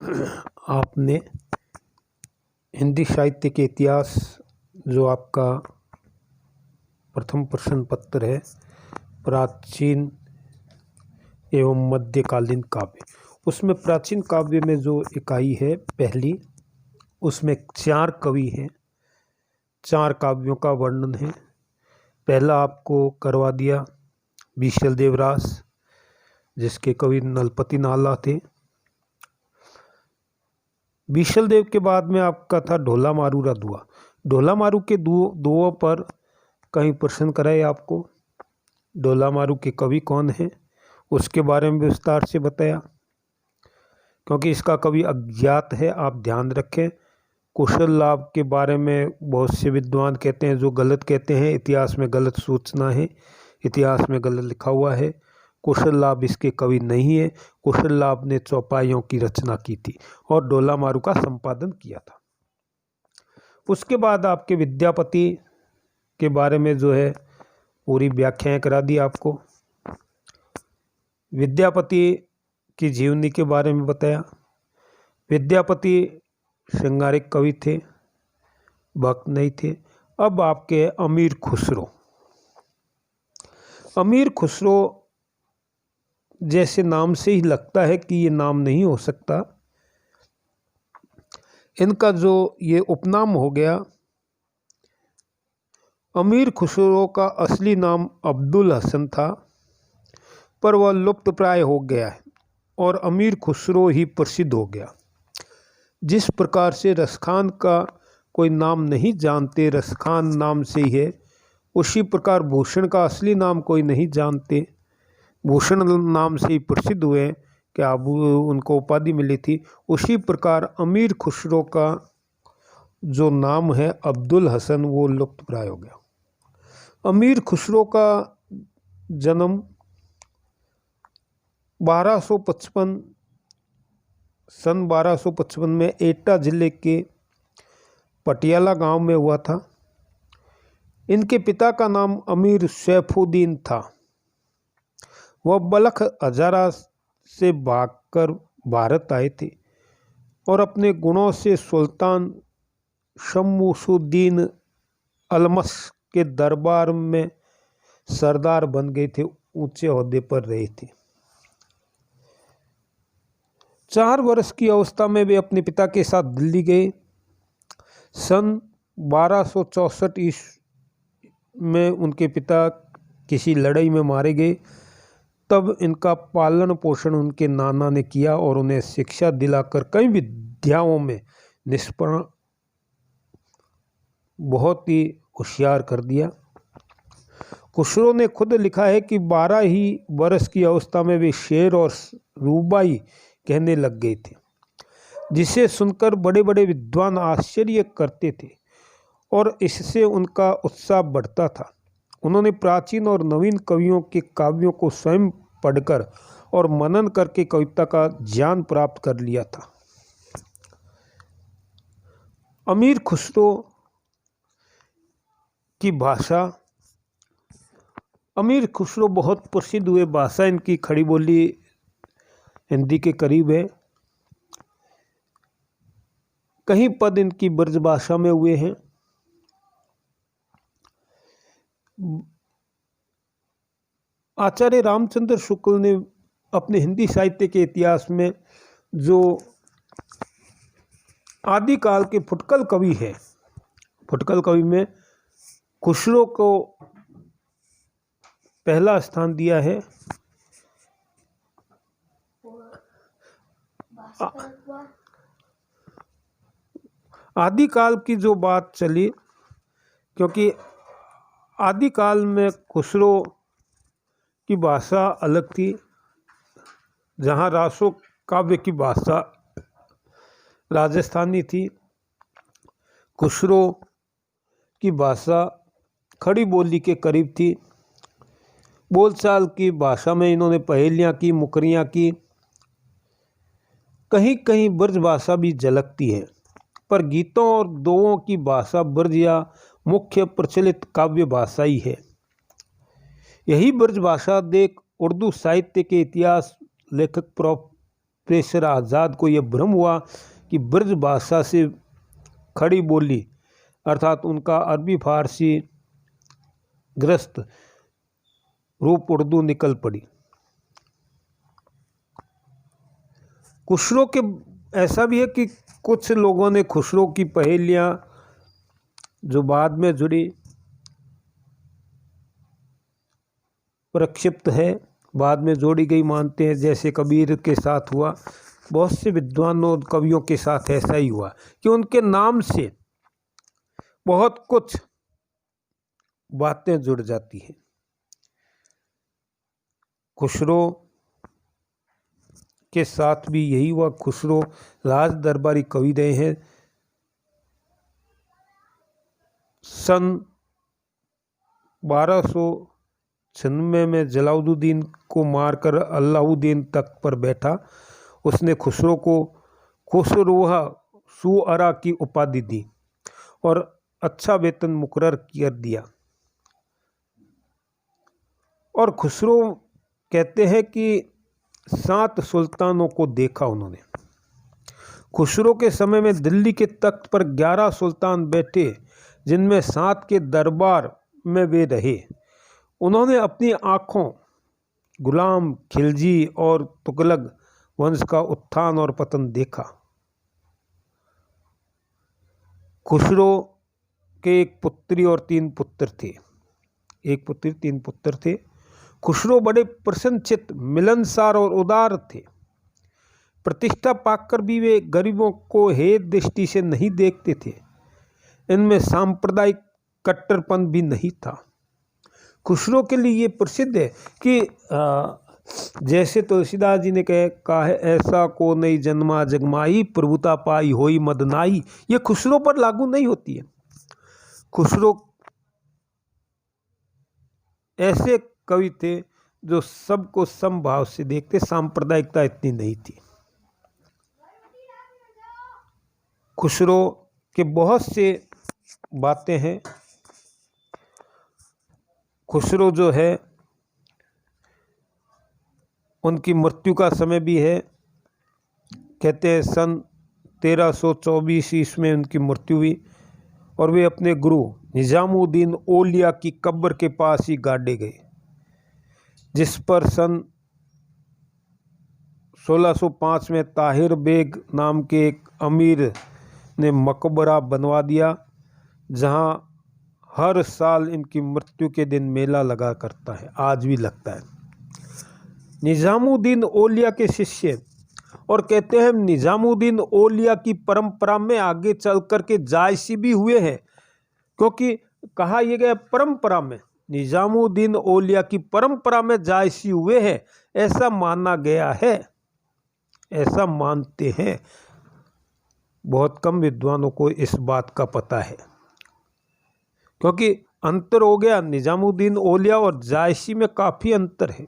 आपने हिंदी साहित्य के इतिहास जो आपका प्रथम प्रश्न पत्र है, प्राचीन एवं मध्यकालीन काव्य, उसमें प्राचीन काव्य में जो इकाई है पहली, उसमें 4 कवि हैं, 4 काव्यों का वर्णन है। पहला आपको करवा दिया बीशल देवरास, जिसके कवि नलपति नाला थे। बीशल देव के बाद में आपका था ढोला मारू दुआ। ढोला मारू के दुओं पर कहीं प्रश्न कराए आपको। ढोला मारू के कवि कौन हैं उसके बारे में विस्तार से बताया, क्योंकि इसका कवि अज्ञात है, आप ध्यान रखें। कुशल लाभ के बारे में बहुत से विद्वान कहते हैं, जो गलत कहते हैं, इतिहास में गलत सूचना है, इतिहास में गलत लिखा हुआ है। कुशल लाभ इसके कवि नहीं है। कुशल लाभ ने चौपाइयों की रचना की थी और ढोला मारू का संपादन किया था। उसके बाद आपके विद्यापति के बारे में जो है पूरी व्याख्याएं करा दी आपको। विद्यापति की जीवनी के बारे में बताया। विद्यापति श्रृंगारिक कवि थे, भक्त नहीं थे। अब आपके अमीर खुसरो। अमीर खुसरो जैसे नाम से ही लगता है कि ये नाम नहीं हो सकता। इनका जो ये उपनाम हो गया, अमीर खुसरो का असली नाम अब्दुल हसन था, पर वह लुप्त प्राय हो गया है और अमीर खुसरो ही प्रसिद्ध हो गया। जिस प्रकार से रसखान का कोई नाम नहीं जानते, रसखान नाम से ही है, उसी प्रकार भूषण का असली नाम कोई नहीं जानते, भूषण नाम से ही प्रसिद्ध हुए कि अब उनको उपाधि मिली थी। उसी प्रकार अमीर खुसरो का जो नाम है अब्दुल हसन, वो लुप्त प्राय हो गया। अमीर खुसरो का जन्म 1255 में एटा जिले के पटियाला गांव में हुआ था। इनके पिता का नाम अमीर सैफुद्दीन था। वह बलख हजारा से भागकर भारत आए थे और अपने गुणों से सुल्तान शमसुद्दीन अलमस के दरबार में सरदार बन गए थे, ऊंचे ओहदे पर रहे थे। 4 वर्ष की अवस्था में वे अपने पिता के साथ दिल्ली गए। सन 1264 ईस्वी में उनके पिता किसी लड़ाई में मारे गए। तब इनका पालन पोषण उनके नाना ने किया और उन्हें शिक्षा दिलाकर कई विद्याओं में निष्णात, बहुत ही होशियार कर दिया। खुसरो ने खुद लिखा है कि 12 ही वर्ष की अवस्था में वे शेर और रूबाई कहने लग गए थे, जिसे सुनकर बड़े बड़े विद्वान आश्चर्य करते थे और इससे उनका उत्साह बढ़ता था। उन्होंने प्राचीन और नवीन कवियों के काव्यों को स्वयं पढ़कर और मनन करके कविता का ज्ञान प्राप्त कर लिया था। अमीर खुसरो की भाषा, अमीर खुसरो बहुत प्रसिद्ध हुए। भाषा इनकी खड़ी बोली हिंदी के करीब है। कहीं पद इनकी ब्रज भाषा में हुए हैं। आचार्य रामचंद्र शुक्ल ने अपने हिंदी साहित्य के इतिहास में जो आदिकाल के फुटकल कवि है, फुटकल कवि में खुसरो को पहला स्थान दिया है। आदिकाल की जो बात चली, क्योंकि आदिकाल में खुसरो की भाषा अलग थी, जहाँ रासो काव्य की भाषा राजस्थानी थी। खुसरो की भाषा खड़ी बोली के करीब थी। बोलचाल की भाषा में इन्होंने पहेलियाँ की, मुकरियाँ की, कहीं कहीं ब्रज भाषा भी झलकती है, पर गीतों और दोहों की भाषा ब्रज या मुख्य प्रचलित काव्य भाषा ही है। यही ब्रज भाषा देख उर्दू साहित्य के इतिहास लेखक प्रोफेसर आज़ाद को यह भ्रम हुआ कि ब्रज भाषा से खड़ी बोली अर्थात उनका अरबी फारसी ग्रस्त रूप उर्दू निकल पड़ी। खुसरो के ऐसा भी है कि कुछ लोगों ने खुसरो की पहेलियाँ जो बाद में जुड़ी प्रक्षिप्त है, बाद में जोड़ी गई मानते हैं, जैसे कबीर के साथ हुआ। बहुत से विद्वानों और कवियों के साथ ऐसा ही हुआ कि उनके नाम से बहुत कुछ बातें जुड़ जाती हैं। खुसरो के साथ भी यही हुआ। खुसरो राज दरबारी कवि रहे हैं। सन 1296 में जलालुद्दीन को मारकर अलाउद्दीन तख्त पर बैठा। उसने खुसरो को खुसरोहा सुअरा की उपाधि दी और अच्छा वेतन मुकर्रर कर दिया। और खुसरो कहते हैं कि 7 सुल्तानों को देखा उन्होंने। खुसरो के समय में दिल्ली के तख्त पर 11 सुल्तान बैठे, जिनमें 7 के दरबार में वे रहे। उन्होंने अपनी आँखों गुलाम खिलजी और तुगलक वंश का उत्थान और पतन देखा। खुसरो के एक पुत्री और 3 पुत्र थे। एक पुत्री 3 पुत्र थे। खुसरो बड़े प्रसन्नचित्त, मिलनसार और उदार थे। प्रतिष्ठा पाकर भी वे गरीबों को हेय दृष्टि से नहीं देखते थे। इनमें सांप्रदायिक कट्टरपन भी नहीं था। खुसरो के लिए ये प्रसिद्ध है कि जैसे तुलसीदास जी ने कहा है, ऐसा को नहीं जन्मा जगमाई, प्रभुता पाई होई मदनाई। ये खुसरो पर लागू नहीं होती है। खुसरो ऐसे कवि थे जो सबको समभाव से देखते, सांप्रदायिकता इतनी नहीं थी। खुसरो के बहुत से बातें हैं। खुसरो जो है उनकी मृत्यु का समय भी है। कहते हैं सन 1324 ईस्वी में उनकी मृत्यु हुई और वे अपने गुरु निजामुद्दीन औलिया की कब्र के पास ही गाड़े गए, जिस पर सन 1605 में ताहिर बेग नाम के एक अमीर ने मकबरा बनवा दिया, जहां हर साल इनकी मृत्यु के दिन मेला लगा करता है, आज भी लगता है। निजामुद्दीन औलिया के शिष्य और कहते हैं निजामुद्दीन औलिया की परंपरा में आगे चल कर के जायसी भी हुए हैं, क्योंकि कहा यह गया परंपरा में निजामुद्दीन औलिया की परंपरा में जायसी हुए हैं, ऐसा माना गया है, ऐसा मानते हैं। बहुत कम विद्वानों को इस बात का पता है, क्योंकि अंतर हो गया। निजामुद्दीन औलिया और जायसी में काफ़ी अंतर है,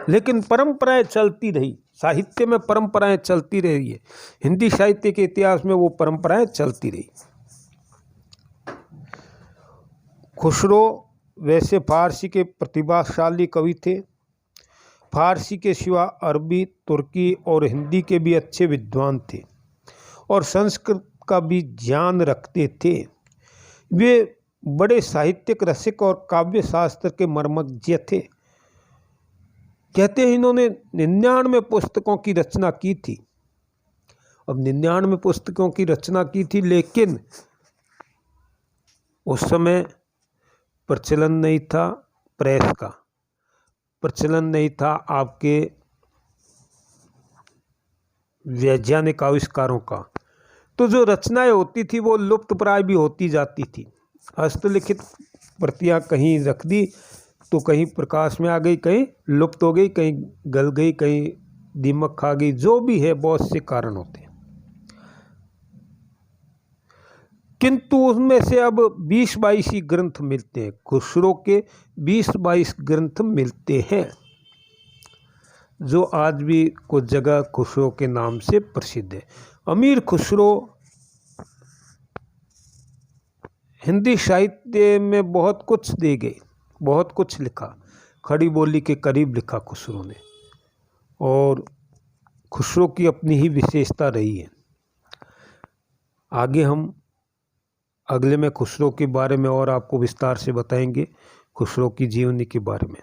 लेकिन परंपराएं चलती रही। साहित्य में परंपराएं चलती रही है। हिंदी साहित्य के इतिहास में वो परंपराएं चलती रही। खुसरो वैसे फारसी के प्रतिभाशाली कवि थे। फारसी के सिवा अरबी, तुर्की और हिंदी के भी अच्छे विद्वान थे और संस्कृत का भी ज्ञान रखते थे। वे बड़े साहित्यिक रसिक और काव्य शास्त्र के मर्मज्ञ थे। कहते हैं इन्होंने 99 पुस्तकों की रचना की थी। अब 99 पुस्तकों की रचना की थी, लेकिन उस समय प्रचलन नहीं था प्रेस का, प्रचलन नहीं था आपके वैज्ञानिक आविष्कारों का। तो जो रचनाएं होती थी वो लुप्तप्राय भी होती जाती थी। हस्तलिखित प्रतियां कहीं रख दी तो कहीं प्रकाश में आ गई, कहीं लुप्त हो गई, कहीं गल गई, कहीं दीमक खा गई, जो भी है बहुत से कारण होते हैं। किंतु उसमें से अब 20-22 ही ग्रंथ मिलते हैं। खुसरो के 20-22 ग्रंथ मिलते हैं, जो आज भी कुछ जगह खुसरो के नाम से प्रसिद्ध है। अमीर खुसरो हिंदी साहित्य में बहुत कुछ दे गए, बहुत कुछ लिखा। खड़ी बोली के करीब लिखा खुसरो ने, और खुसरो की अपनी ही विशेषता रही है। आगे हम अगले में खुसरो के बारे में और आपको विस्तार से बताएंगे, खुसरो की जीवनी के बारे में।